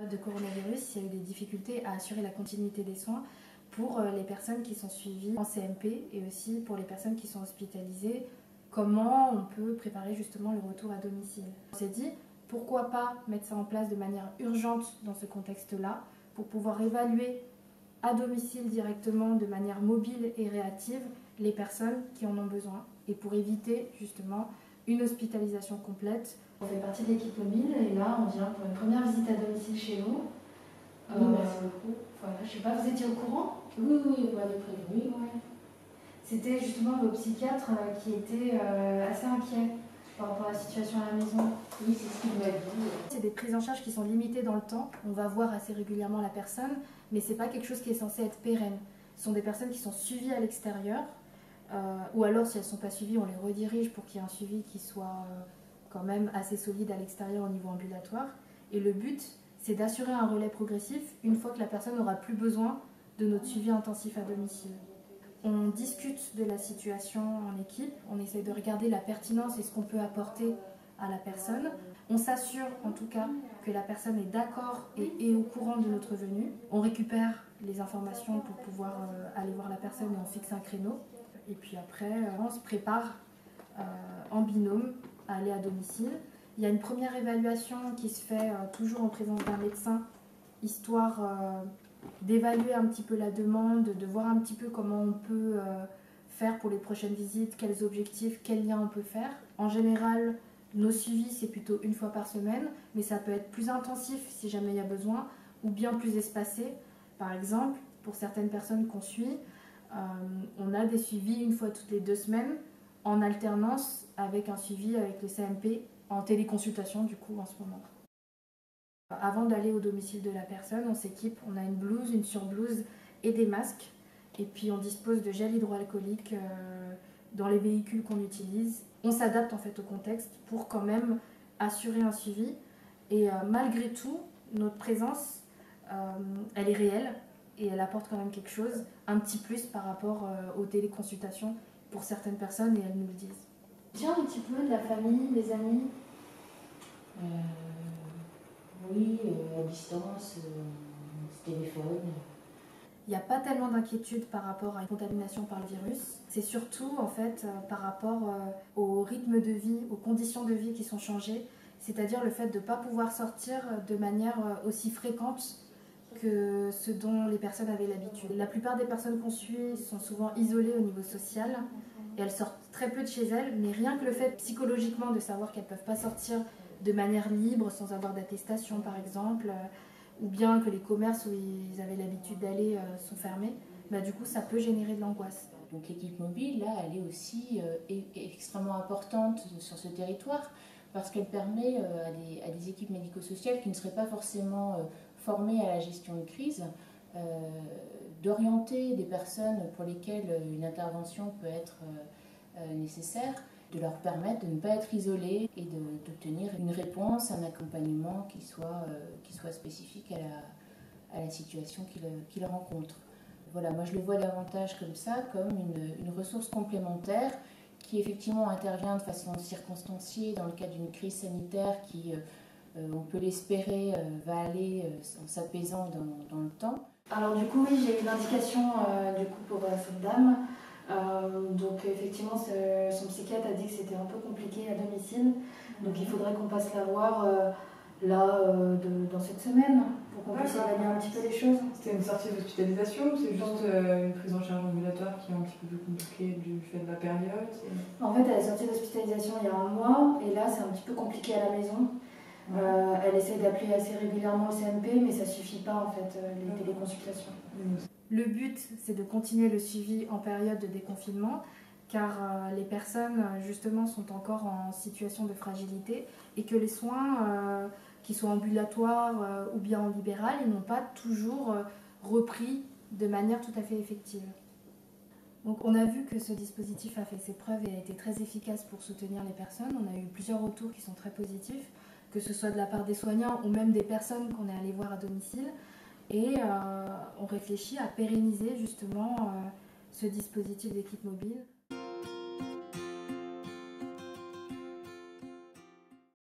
période de coronavirus, il y a eu des difficultés à assurer la continuité des soins pour les personnes qui sont suivies en CMP et aussi pour les personnes qui sont hospitalisées. Comment on peut préparer justement le retour à domicile? On s'est dit, pourquoi pas mettre ça en place de manière urgente dans ce contexte-là pour pouvoir évaluer à domicile directement, de manière mobile et réactive, les personnes qui en ont besoin et pour éviter justement une hospitalisation complète. On fait partie de l'équipe mobile et là on vient pour une première visite à domicile chez nous. Oui, merci beaucoup. Voilà, je sais pas, vous étiez au courant? Oui, vous m'avez prévenu. Ouais. C'était justement vos psychiatres qui étaient assez inquiets par rapport à la situation à la maison. Oui, c'est ce qu'il m'a dit. C'est des prises en charge qui sont limitées dans le temps. On va voir assez régulièrement la personne, mais c'est pas quelque chose qui est censé être pérenne. Ce sont des personnes qui sont suivies à l'extérieur, ou alors si elles ne sont pas suivies, on les redirige pour qu'il y ait un suivi qui soit quand même assez solide à l'extérieur au niveau ambulatoire. Et le but, c'est d'assurer un relais progressif une fois que la personne n'aura plus besoin de notre suivi intensif à domicile. On discute de la situation en équipe, on essaie de regarder la pertinence et ce qu'on peut apporter à la personne. On s'assure en tout cas que la personne est d'accord et est au courant de notre venue. On récupère les informations pour pouvoir aller voir la personne et on fixe un créneau. Et puis après, on se prépare en binôme à aller à domicile. Il y a une première évaluation qui se fait toujours en présence d'un médecin, histoire d'évaluer un petit peu la demande, de voir un petit peu comment on peut faire pour les prochaines visites, quels objectifs, quels liens on peut faire. En général, nos suivis, c'est plutôt une fois par semaine, mais ça peut être plus intensif si jamais il y a besoin, ou bien plus espacé. Par exemple, pour certaines personnes qu'on suit, on a des suivis une fois toutes les 2 semaines, en alternance avec un suivi avec le CMP, en téléconsultation du coup en ce moment. Avant d'aller au domicile de la personne, on s'équipe, on a une blouse, une surblouse et des masques. Et puis on dispose de gel hydroalcoolique dans les véhicules qu'on utilise. On s'adapte en fait au contexte pour quand même assurer un suivi. Et malgré tout, notre présence, elle est réelle et elle apporte quand même quelque chose, un petit plus par rapport aux téléconsultations pour certaines personnes et elles nous le disent. Tiens, un petit peu de la famille, des amis. Oui, à distance, téléphone. Il n'y a pas tellement d'inquiétude par rapport à une contamination par le virus. C'est surtout en fait par rapport au rythme de vie, aux conditions de vie qui sont changées, c'est-à-dire le fait de ne pas pouvoir sortir de manière aussi fréquente que ce dont les personnes avaient l'habitude. La plupart des personnes qu'on suit sont souvent isolées au niveau social et elles sortent très peu de chez elles, mais rien que le fait psychologiquement de savoir qu'elles ne peuvent pas sortir de manière libre sans avoir d'attestation par exemple, ou bien que les commerces où ils avaient l'habitude d'aller sont fermés, bah, du coup ça peut générer de l'angoisse. Donc l'équipe mobile, là, elle est aussi extrêmement importante sur ce territoire parce qu'elle permet à des équipes médico-sociales qui ne seraient pas forcément formées à la gestion de crise d'orienter des personnes pour lesquelles une intervention peut être nécessaire, de leur permettre de ne pas être isolés et d'obtenir une réponse, un accompagnement qui soit spécifique à la situation qu'ils rencontrent. Voilà, moi je le vois davantage comme ça, comme une ressource complémentaire qui effectivement intervient de façon circonstanciée dans le cadre d'une crise sanitaire qui, on peut l'espérer, va aller en s'apaisant dans le temps. Alors du coup, oui, j'ai eu l'indication pour cette dame. Donc effectivement, son psychiatre a dit que c'était un peu compliqué à domicile. Donc il faudrait qu'on passe la voir dans cette semaine pour qu'on puisse évaluer un petit peu les choses. C'était une sortie d'hospitalisation ou c'est juste une prise en charge ambulatoire qui est un petit peu plus compliquée du fait de la période? En fait, elle est sortie d'hospitalisation il y a 1 mois et là c'est un petit peu compliqué à la maison. Elle essaie d'appeler assez régulièrement au CMP, mais ça suffit pas en fait, les téléconsultations. Le but, c'est de continuer le suivi en période de déconfinement, car les personnes justement sont encore en situation de fragilité et que les soins, qui soient ambulatoires ou bien en libéral, ils n'ont pas toujours repris de manière tout à fait effective. Donc on a vu que ce dispositif a fait ses preuves et a été très efficace pour soutenir les personnes. On a eu plusieurs retours qui sont très positifs, que ce soit de la part des soignants ou même des personnes qu'on est allé voir à domicile. Et on réfléchit à pérenniser justement ce dispositif d'équipe mobile.